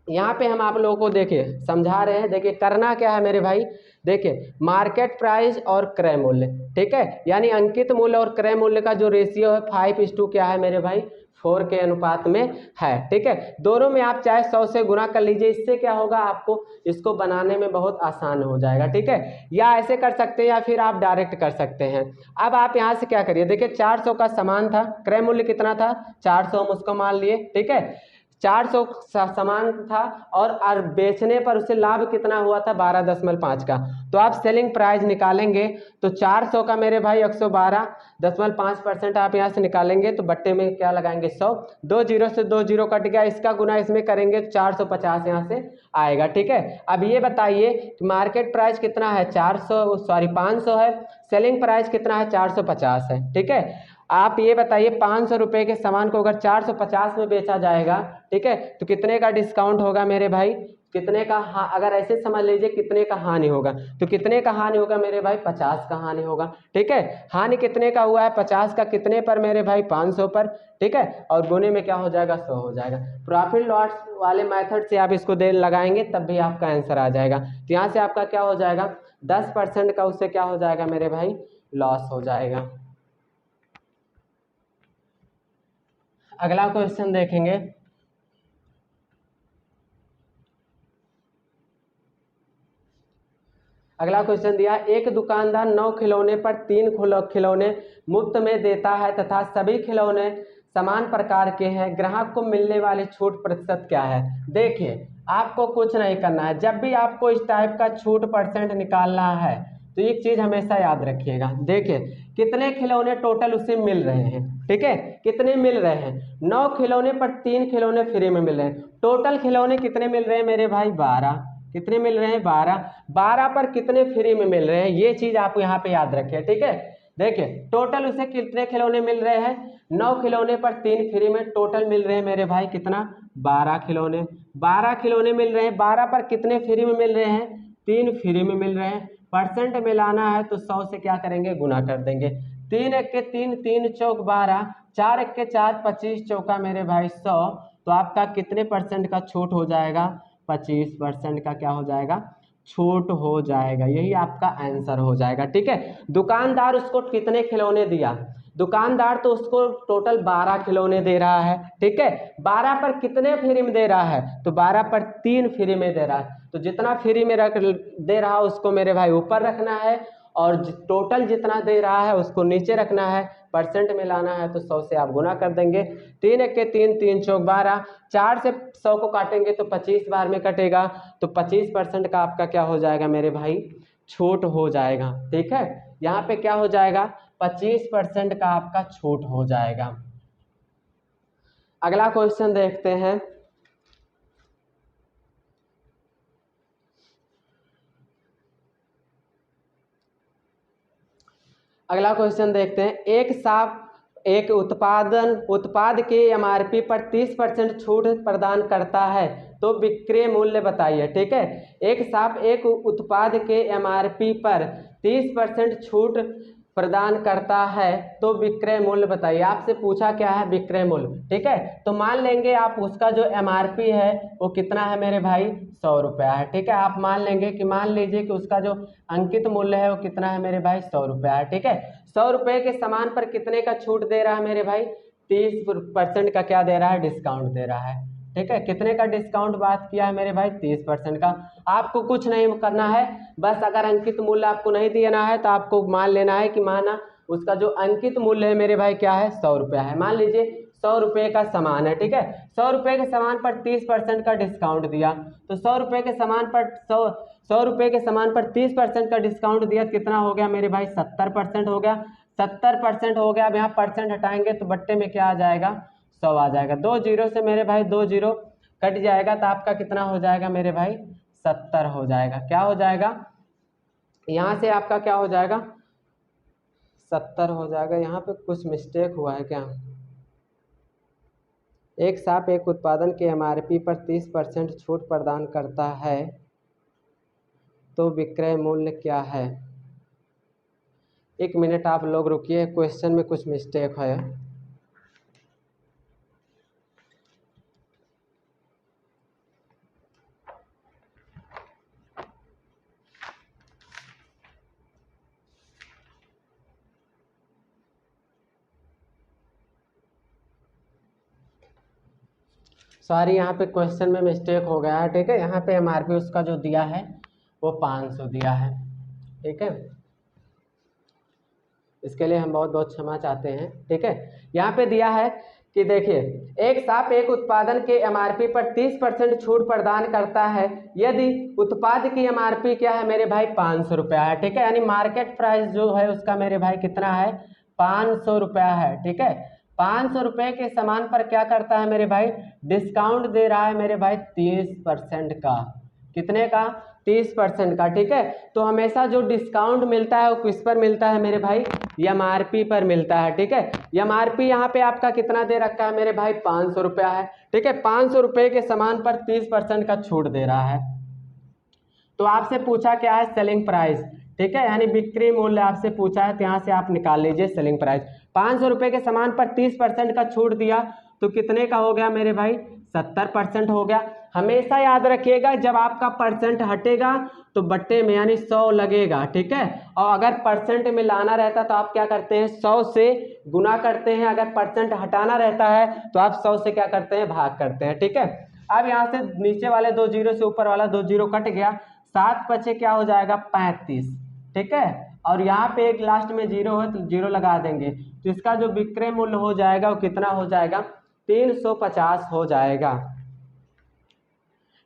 यहाँ पे हम आप लोगों को देखिए समझा रहे हैं, देखिए करना क्या है मेरे भाई, देखिए मार्केट प्राइस और क्रय मूल्य। ठीक है, यानी अंकित मूल्य और क्रय मूल्य का जो रेशियो है 5:2 क्या है मेरे भाई, 4 के अनुपात में है। ठीक है, दोनों में आप चाहे 100 से गुना कर लीजिए, इससे क्या होगा, आपको इसको बनाने में बहुत आसान हो जाएगा। ठीक है, या ऐसे कर सकते हैं या फिर आप डायरेक्ट कर सकते हैं। अब आप यहाँ से क्या करिए, देखिए 400 का सामान था, क्रय मूल्य कितना था, 400 हम उसको मान लिए। ठीक है, 400 सामान था और बेचने पर उसे लाभ कितना हुआ था, 12.5 का। तो आप सेलिंग प्राइस निकालेंगे तो 400 का मेरे भाई 112.5% आप यहाँ से निकालेंगे तो बट्टे में क्या लगाएंगे, 100। 2 जीरो से 2 जीरो कट गया, इसका गुना इसमें करेंगे तो 450 यहाँ से आएगा। ठीक है, अब ये बताइए कि मार्केट प्राइस कितना है, 500 है, सेलिंग प्राइस कितना है, 450 है। ठीक है, आप ये बताइए 500 रुपये के सामान को अगर 450 में बेचा जाएगा, ठीक है, तो कितने का डिस्काउंट होगा मेरे भाई, कितने का, अगर ऐसे समझ लीजिए कितने का हानि होगा, तो कितने का हानि होगा मेरे भाई, 50 का हानि होगा। ठीक है, हानि कितने का हुआ है, 50 का, कितने पर मेरे भाई, 500 पर। ठीक है, और गुने में क्या हो जाएगा, 100 हो जाएगा। प्रॉफिट लॉस वाले मेथड से आप इसको दे लगाएंगे तब भी आपका आंसर आ जाएगा। तो यहाँ से आपका क्या हो जाएगा, 10% का उससे क्या हो जाएगा मेरे भाई, लॉस हो जाएगा। अगला क्वेश्चन देखेंगे, अगला क्वेश्चन दिया, एक दुकानदार 9 खिलौने पर 3 खिलौने मुफ्त में देता है तथा सभी खिलौने समान प्रकार के हैं, ग्राहक को मिलने वाली छूट प्रतिशत क्या है। देखिए आपको कुछ नहीं करना है, जब भी आपको इस टाइप का छूट परसेंट निकालना है तो एक चीज हमेशा याद रखिएगा। देखिए कितने खिलौने टोटल उसे मिल रहे हैं, ठीक है, कितने मिल रहे हैं, 9 खिलौने पर 3 खिलौने फ्री में मिल रहे हैं। टोटल खिलौने कितने मिल रहे हैं मेरे भाई, 12। कितने मिल रहे हैं, 12। 12 पर कितने फ्री में मिल रहे हैं, ये चीज आप यहाँ पे याद रखिए, ठीक है। देखिए टोटल उसे कितने खिलौने मिल रहे हैं, 9 खिलौने पर 3 फ्री में, टोटल मिल रहे हैं मेरे भाई कितना, 12 खिलौने। 12 खिलौने मिल रहे हैं, 12 पर कितने फ्री में मिल रहे हैं, 3 फ्री में मिल रहे हैं। परसेंट मिलाना है तो 100 से क्या करेंगे, गुना कर देंगे। 3 एक 3, 3 चौक 12, 4 एक 4, 25 चौका मेरे भाई 100। तो आपका कितने परसेंट का छूट हो जाएगा, 25% का क्या हो जाएगा, छूट हो जाएगा। यही आपका आंसर हो जाएगा, ठीक है। दुकानदार उसको कितने खिलौने दिया, दुकानदार तो उसको टोटल 12 खिलौने दे रहा है, ठीक है। 12 पर कितने फ्री में दे रहा है, तो 12 पर 3 फ्री में दे रहा है। तो जितना फ्री में रख दे रहा है उसको मेरे भाई ऊपर रखना है, और टोटल जितना दे रहा है उसको नीचे रखना है। परसेंट में लाना है तो 100 से आप गुना कर देंगे। 3 एक 3, 3 चौक 12, 4 से 100 को काटेंगे तो 25 बार में कटेगा। तो 25% का आपका क्या हो जाएगा मेरे भाई, छूट हो जाएगा, ठीक है। यहाँ पे क्या हो जाएगा, 25% का आपका छूट हो जाएगा। अगला क्वेश्चन देखते हैं। अगला क्वेश्चन देखते हैं। एक उत्पाद के एमआरपी पर 30% छूट प्रदान करता है तो विक्रय मूल्य बताइए, ठीक है। एक साफ एक उत्पाद के एमआरपी पर 30% छूट प्रदान करता है तो विक्रय मूल्य बताइए। आपसे पूछा क्या है, विक्रय मूल्य, ठीक है। तो मान लेंगे आप उसका जो एमआरपी है वो कितना है मेरे भाई, 100 रुपया है, ठीक है। आप मान लेंगे कि मान लीजिए कि उसका जो अंकित मूल्य है वो कितना है मेरे भाई, 100 रुपया है, ठीक है। 100 रुपये के सामान पर कितने का छूट दे रहा है मेरे भाई, 30% का क्या दे रहा है, डिस्काउंट दे रहा है, ठीक है। कितने का डिस्काउंट बात किया है मेरे भाई, 30% का। आपको कुछ नहीं करना है, बस अगर अंकित मूल्य आपको नहीं देना है तो आपको मान लेना है कि माना उसका जो अंकित मूल्य है मेरे भाई क्या है, 100 रुपया है। मान लीजिए 100 रुपये का सामान है, ठीक है। 100 रुपये के सामान पर 30% का डिस्काउंट दिया, तो 100 रुपये के सामान पर 100 रुपये के सामान पर 30% का डिस्काउंट दिया, कितना हो गया मेरे भाई, 70% हो गया। 70% हो गया। अब यहाँ परसेंट हटाएंगे तो बट्टे में क्या आ जाएगा, 100 आ जाएगा। 2 जीरो से मेरे भाई 2 जीरो कट जाएगा तो आपका कितना हो जाएगा मेरे भाई, 70 हो जाएगा। क्या हो जाएगा, यहाँ से आपका क्या हो जाएगा, 70 हो जाएगा। यहाँ पे कुछ मिस्टेक हुआ है क्या, एक साफ एक उत्पादन के एमआरपी पर 30% छूट प्रदान करता है तो विक्रय मूल्य क्या है। 1 मिनट आप लोग रुकिए, क्वेश्चन में कुछ मिस्टेक है। सॉरी, यहाँ पे क्वेश्चन में मिस्टेक हो गया है, ठीक है। यहाँ पे एमआरपी उसका जो दिया है वो 500 दिया है, ठीक है। इसके लिए हम बहुत बहुत क्षमा चाहते हैं, ठीक है। यहाँ पे दिया है कि देखिए, एक साफ एक उत्पादन के एमआरपी पर 30% छूट प्रदान करता है यदि उत्पाद की एमआरपी क्या है मेरे भाई, 500 रुपया है, ठीक है। यानी मार्केट प्राइस जो है उसका मेरे भाई कितना है, 500 रुपया है, ठीक है। 500 रुपये के सामान पर क्या करता है मेरे भाई, डिस्काउंट दे रहा है मेरे भाई 30% का। कितने का, 30% का, ठीक है। तो हमेशा जो डिस्काउंट मिलता है वो किस पर मिलता है मेरे भाई, एमआरपी पर मिलता है, ठीक है। एमआरपी यहाँ पे आपका कितना दे रखा है मेरे भाई, 500 रुपया है, ठीक है। 500 रुपये के सामान पर 30% का छूट दे रहा है। तो आपसे पूछा क्या है, सेलिंग प्राइस, ठीक है, यानी बिक्री मूल्य आपसे पूछा है, तो यहाँ से आप निकाल लीजिए सेलिंग प्राइस। 500 रुपये के सामान पर 30% का छूट दिया तो कितने का हो गया मेरे भाई, 70% हो गया। हमेशा याद रखिएगा जब आपका परसेंट हटेगा तो बट्टे में यानी 100 लगेगा, ठीक है। और अगर परसेंट में लाना रहता तो आप क्या करते हैं, 100 से गुना करते हैं। अगर परसेंट हटाना रहता है तो आप 100 से क्या करते हैं, भाग करते हैं, ठीक है। अब यहाँ से नीचे वाले 2 जीरो से ऊपर वाला 2 जीरो कट गया, 7 पचे क्या हो जाएगा, 35, ठीक है। और यहाँ पे एक लास्ट में जीरो है तो जीरो लगा देंगे, तो इसका जो विक्रय मूल्य हो जाएगा वो कितना हो जाएगा, 350 हो जाएगा,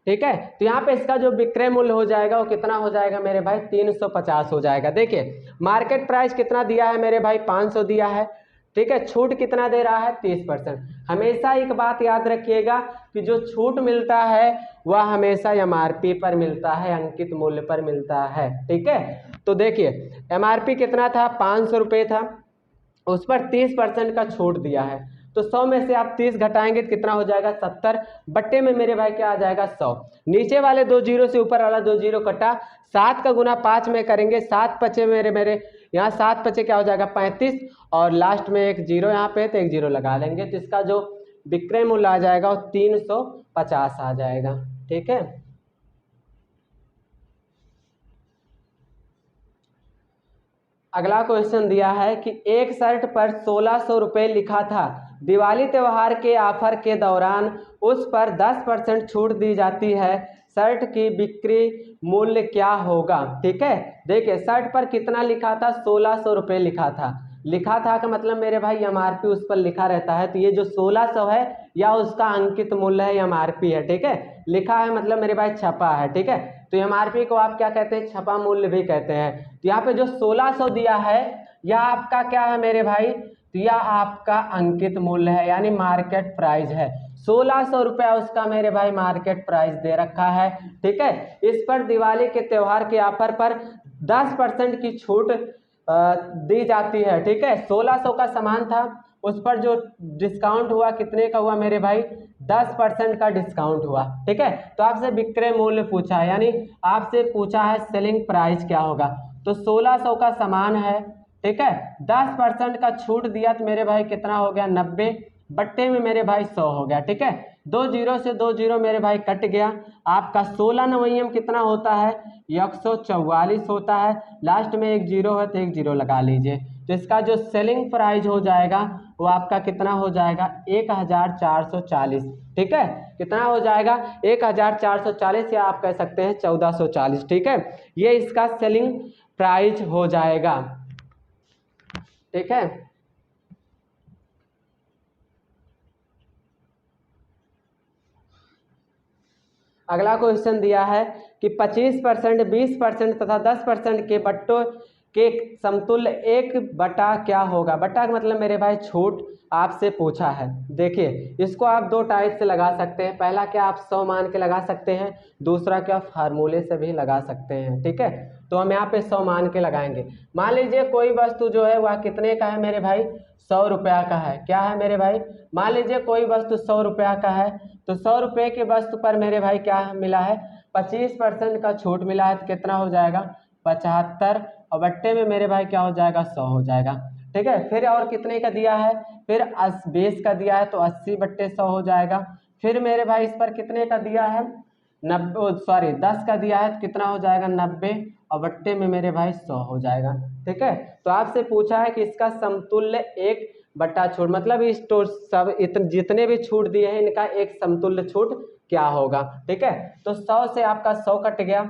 ठीक है। तो यहाँ पे इसका जो विक्रय मूल्य हो जाएगा वो कितना हो जाएगा मेरे भाई, 350 हो जाएगा। देखिए मार्केट प्राइस कितना दिया है मेरे भाई, 500 दिया है, ठीक है। छूट कितना दे रहा है, 30%। हमेशा एक बात याद रखिएगा कि जो छूट मिलता है वह हमेशा एमआरपी पर मिलता है, अंकित मूल्य पर मिलता है, ठीक है। तो देखिए एमआरपी कितना था, 500 रुपये था, उस पर 30% का छूट दिया है। तो 100 में से आप 30 घटाएंगे तो कितना हो जाएगा, 70 बट्टे में मेरे भाई क्या आ जाएगा, 100। नीचे वाले 2 जीरो से ऊपर वाला 2 जीरो कटा, 7 का गुना 5 में करेंगे, 7 पचे मेरे यहाँ 7 पचे क्या हो जाएगा, 35, और लास्ट में एक जीरो यहाँ पे तो एक जीरो लगा लेंगे, तो इसका जो विक्रय मूल्य आ जाएगा वो 350 आ जाएगा, ठीक है। अगला क्वेश्चन दिया है कि एक शर्ट पर 1600 रुपये लिखा था, दिवाली त्यौहार के ऑफर के दौरान उस पर 10% छूट दी जाती है, शर्ट की बिक्री मूल्य क्या होगा, ठीक है। देखिए शर्ट पर कितना लिखा था, 1600 रुपये लिखा था का मतलब मेरे भाई एमआरपी उस पर लिखा रहता है, तो ये जो 1600 है या उसका अंकित मूल्य है, एमआरपी है, ठीक है। लिखा है मतलब मेरे भाई छपा है, ठीक है। तो एमआरपी को आप क्या कहते हैं, छपा मूल्य भी कहते हैं। तो यहाँ पे जो 1600 दिया है यह आपका क्या है मेरे भाई, तो यह आपका अंकित मूल्य है, यानी मार्केट प्राइस है। 1600 रुपया उसका मेरे भाई मार्केट प्राइस दे रखा है, ठीक है। इस पर दिवाली के त्यौहार के ऑफर पर 10% की छूट दी जाती है, ठीक है। 1600 का सामान था, उस पर जो डिस्काउंट हुआ कितने का हुआ मेरे भाई, 10% का डिस्काउंट हुआ, ठीक है। तो आपसे विक्रय मूल्य पूछा है, यानी आपसे पूछा है सेलिंग प्राइस क्या होगा। तो 1600 का सामान है, ठीक है, 10% का छूट दिया तो मेरे भाई कितना हो गया, 90 बट्टे में मेरे भाई 100 हो गया, ठीक है। 2 जीरो से 2 जीरो मेरे भाई कट गया, आपका 16 नवैयम कितना होता है, 144 होता है, लास्ट में एक जीरो है तो एक जीरो लगा लीजिए। तो इसका जो सेलिंग प्राइस हो जाएगा वो आपका कितना हो जाएगा, 1440, ठीक है। कितना हो जाएगा, 1440, या आप कह सकते हैं 1440, ठीक है। ये इसका सेलिंग प्राइस हो जाएगा, ठीक है। अगला क्वेश्चन दिया है कि 25%, 20% तथा 10% के बट्टों के समतुल्य एक बटा क्या होगा। बटा का मतलब मेरे भाई छूट आपसे पूछा है। देखिए इसको आप 2 टाइप से लगा सकते हैं, पहला क्या आप 100 मान के लगा सकते हैं, दूसरा क्या फार्मूले से भी लगा सकते हैं, ठीक है। तो हम यहाँ पे 100 मान के लगाएंगे। मान लीजिए कोई वस्तु जो है वह कितने का है मेरे भाई, 100 रुपया का है। क्या है मेरे भाई, मान लीजिए कोई वस्तु 100 रुपया का है, तो 100 रुपये की वस्तु पर मेरे भाई क्या मिला है, 25% का छूट मिला है, तो कितना हो जाएगा, 75, और बट्टे में मेरे भाई क्या हो जाएगा, 100 हो जाएगा, ठीक है। फिर और कितने का दिया है, फिर 20 का दिया है तो 80 बट्टे 100 हो जाएगा। फिर मेरे भाई इस पर कितने का दिया है, 10 का दिया है तो कितना हो जाएगा, 90, और बट्टे में मेरे भाई 100 हो जाएगा, ठीक है। तो आपसे पूछा है कि इसका समतुल्य एक बट्टा छूट, मतलब इस सब जितने भी छूट दिए हैं इनका एक समतुल्य छूट क्या होगा, ठीक है। तो 100 से आपका 100 कट गया,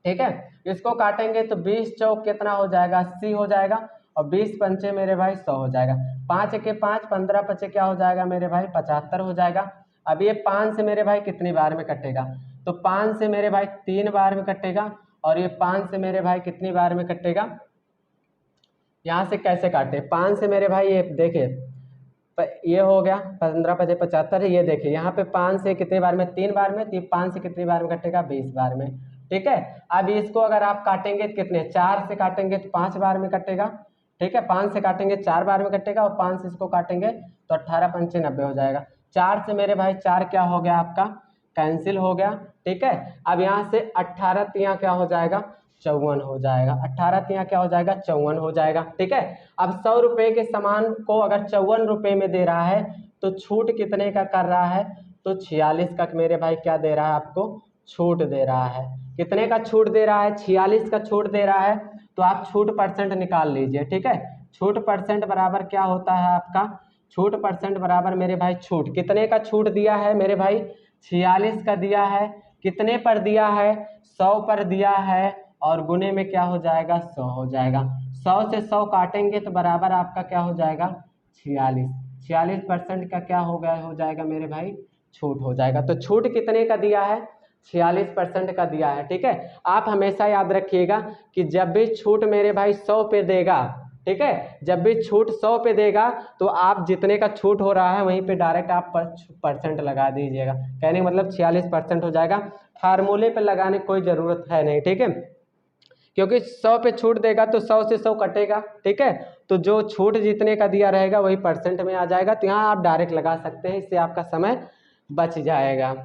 ठीक है। इसको काटेंगे तो 20 चौक कितना हो जाएगा, 80 हो जाएगा, और 20 पंचे मेरे भाई 100 हो जाएगा। 5 के 5, 15 पचे क्या हो जाएगा मेरे भाई, 75 हो जाएगा। अब ये 5 से मेरे भाई कितनी बार में कटेगा, तो 5 से मेरे भाई 3 बार में कटेगा, और ये 5 से मेरे भाई कितनी बार में कटेगा, यहाँ से कैसे काटे, 5 से मेरे भाई ये देखिए ये हो गया 15 पचे 75 है, ये देखिए यहाँ पे 5 से कितनी बार में, 3 बार में, तो 5 से कितनी बार में कटेगा, 20 बार में, ठीक है। अब इसको अगर आप काटेंगे तो कितने, 4 से काटेंगे तो 5 बार में कटेगा, ठीक है। 5 से काटेंगे 4 बार में कटेगा, और 5 से इसको काटेंगे तो 18 पंचे 90 हो जाएगा। 4 से मेरे भाई 4 क्या हो गया आपका, कैंसिल हो गया, ठीक है। अब यहाँ से 18 तिया क्या हो जाएगा, 54 हो जाएगा, 18 तिया क्या हो जाएगा, 54 हो जाएगा, ठीक है। अब 100 रुपये के सामान को अगर 54 रुपये में दे रहा है तो छूट कितने का कर रहा है, तो 46 का मेरे भाई क्या दे रहा है, आपको छूट दे रहा है। कितने का छूट दे रहा है, 46 का छूट दे रहा है, तो आप छूट परसेंट निकाल लीजिए, ठीक है। छूट परसेंट बराबर क्या होता है आपका, छूट परसेंट बराबर मेरे भाई छूट, कितने का छूट दिया है मेरे भाई, 46 का दिया है, कितने पर दिया है, 100 पर दिया है, और गुने में क्या हो जाएगा, 100 हो जाएगा। 100 से 100 काटेंगे तो बराबर आपका क्या हो जाएगा, 46, 46% का क्या हो गया, हो जाएगा मेरे भाई छूट हो जाएगा। तो छूट कितने का दिया है, 46% का दिया है। ठीक है, आप हमेशा याद रखिएगा कि जब भी छूट मेरे भाई 100 पे देगा, ठीक है, जब भी छूट 100 पे देगा तो आप जितने का छूट हो रहा है वहीं पे डायरेक्ट आप % लगा दीजिएगा। कहने का मतलब 46% हो जाएगा। फार्मूले पे लगाने की कोई ज़रूरत है नहीं। ठीक है, क्योंकि 100 पे छूट देगा तो 100 से 100 कटेगा। ठीक है, तो जो छूट जितने का दिया रहेगा वही % में आ जाएगा। तो यहाँ आप डायरेक्ट लगा सकते हैं, इससे आपका समय बच जाएगा।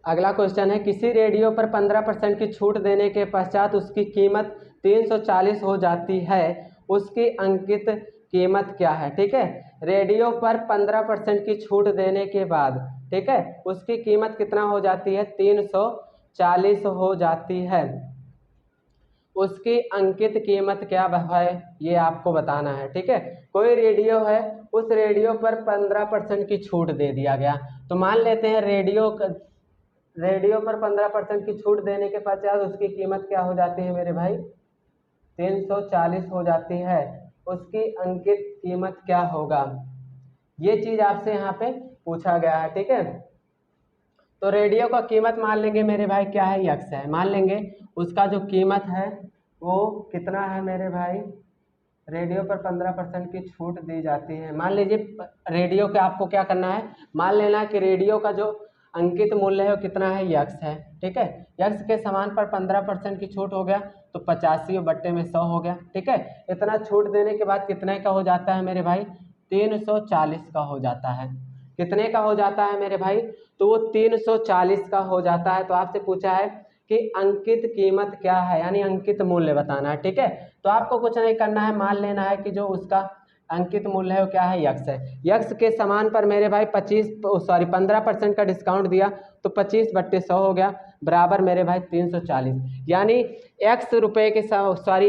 अगला क्वेश्चन है, किसी रेडियो पर 15% की छूट देने के पश्चात उसकी कीमत 340 हो जाती है, उसकी अंकित कीमत क्या है। ठीक है, रेडियो पर 15% की छूट देने के बाद, ठीक है, उसकी कीमत कितना हो जाती है, 340 हो जाती है। उसकी अंकित कीमत क्या है ये आपको बताना है। ठीक है, कोई रेडियो है, उस रेडियो पर 15% की छूट दे दिया गया। तो मान लेते हैं रेडियो पर 15% की छूट देने के पश्चात उसकी कीमत क्या हो जाती है मेरे भाई, 340 हो जाती है। उसकी अंकित कीमत क्या होगा, ये चीज आपसे यहाँ पे पूछा गया है। ठीक है, तो रेडियो का कीमत मान लेंगे मेरे भाई क्या है, यक्स है। मान लेंगे उसका जो कीमत है वो कितना है मेरे भाई, रेडियो पर 15% की छूट दी जाती है। मान लीजिए रेडियो के आपको क्या करना है, मान लेना है कि रेडियो का जो अंकित मूल्य है वो कितना है, यक्स है। ठीक है, यक्स के समान पर 15% की छूट हो गया तो 85 बट्टे में 100 हो गया। ठीक है, इतना छूट देने के बाद कितने का हो जाता है मेरे भाई, 340 का हो जाता है। कितने का हो जाता है मेरे भाई, तो वो 340 का हो जाता है। तो आपसे पूछा है कि अंकित कीमत क्या है, यानी अंकित मूल्य बताना है। ठीक है, तो आपको कुछ नहीं करना है, मान लेना है कि जो उसका अंकित मूल्य है वो क्या है, यक्स है। यक्स के समान पर मेरे भाई 15% का डिस्काउंट दिया तो 25 बट्टे 100 हो गया, बराबर मेरे भाई 340। यानी एक्स रुपये के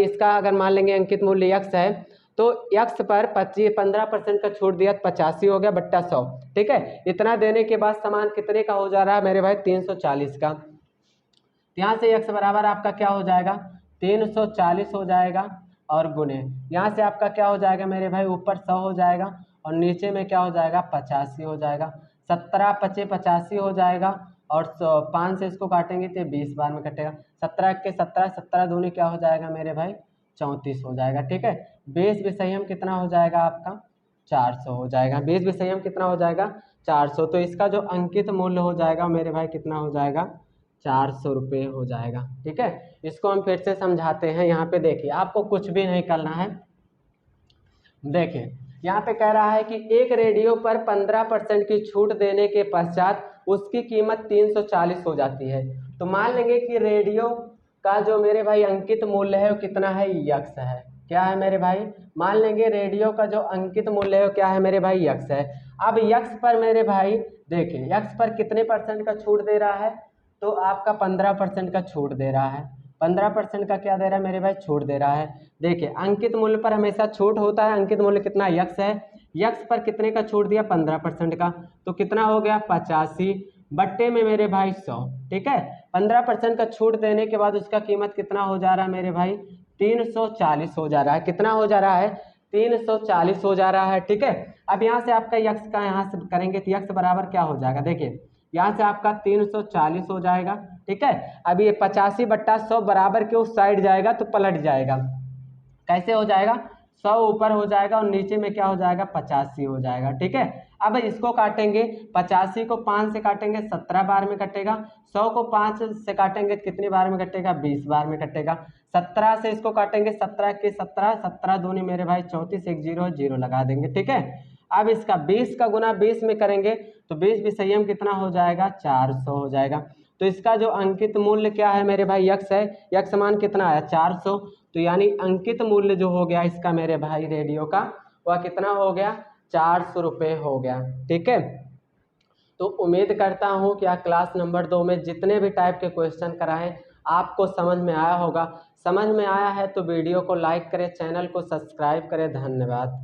इसका अगर मान लेंगे अंकित मूल्य यक्स है तो यक्स पर 15% का छूट दिया 85 हो गया बट्टा 100। ठीक है, इतना देने के बाद सामान कितने का हो जा रहा है मेरे भाई, 340 का। यहाँ से यक्स बराबर आपका क्या हो जाएगा, 340 हो जाएगा और गुने यहाँ से आपका क्या हो जाएगा मेरे भाई, ऊपर 100 हो जाएगा और नीचे में क्या हो जाएगा, 85 हो जाएगा। 17 पचे 85 हो जाएगा और 5 से इसको काटेंगे तो 20 बार में कटेगा। 17 के 17, 17 दूनी क्या हो जाएगा मेरे भाई, 34 हो जाएगा। ठीक है, 20 विषयम कितना हो जाएगा आपका, 400 हो जाएगा। 20 विषयम कितना हो जाएगा, 400। तो इसका जो अंकित मूल्य हो जाएगा मेरे भाई कितना हो जाएगा, 400 रुपये हो जाएगा। ठीक है, इसको हम फिर से समझाते हैं। यहाँ पे देखिए, आपको कुछ भी नहीं करना है। देखिए यहाँ पे कह रहा है कि एक रेडियो पर 15% की छूट देने के पश्चात उसकी कीमत 340 हो जाती है। तो मान लेंगे कि रेडियो का जो मेरे भाई अंकित मूल्य है वो कितना है, यक्स है। क्या है मेरे भाई, मान लेंगे रेडियो का जो अंकित मूल्य है वो क्या है मेरे भाई, यक्स है। अब यक्स पर मेरे भाई देखिए, यक्स पर कितने % का छूट दे रहा है, तो आपका 15% का छूट दे रहा है। 15% का क्या दे रहा है मेरे भाई, छूट दे रहा है। देखिए अंकित मूल्य पर हमेशा छूट होता है। अंकित मूल्य कितना, यक्स है। यक्स पर कितने का छूट दिया, 15% का, तो कितना हो गया, 85 बट्टे में मेरे भाई 100। ठीक है, 15% का छूट देने के बाद उसका कीमत कितना हो जा रहा है मेरे भाई, 340 हो जा रहा है। कितना हो जा रहा है, 340 हो जा रहा है। ठीक है, अब यहाँ से आपका यक्स का यहाँ से करेंगे तो यक्स बराबर क्या हो जाएगा, देखिए यहाँ से आपका 340 हो जाएगा। ठीक है, अब ये 85 बट्टा 100 बराबर के उस साइड जाएगा तो पलट जाएगा। कैसे हो जाएगा, 100 ऊपर हो जाएगा और नीचे में क्या हो जाएगा, 85 हो जाएगा। ठीक है, अब इसको काटेंगे, 85 को 5 से काटेंगे 17 बार में कटेगा। 100 को 5 से काटेंगे कितनी बार में कटेगा, 20 बार में कटेगा। 17 से इसको काटेंगे, 17 के 17, 17 दूनी मेरे भाई 34, एक जीरो जीरो लगा देंगे। ठीक है, अब इसका 20 का गुना 20 में करेंगे तो 20 विषयम कितना हो जाएगा, 400 हो जाएगा। तो इसका जो अंकित मूल्य क्या है मेरे भाई, यक्स है। यक्स मान कितना आया, 400। तो यानी अंकित मूल्य जो हो गया इसका मेरे भाई रेडियो का, वह कितना हो गया, 400 रुपये हो गया। ठीक है, तो उम्मीद करता हूँ कि क्लास नंबर 2 में जितने भी टाइप के क्वेश्चन कराएं आपको समझ में आया होगा। समझ में आया है तो वीडियो को लाइक करें, चैनल को सब्सक्राइब करें। धन्यवाद।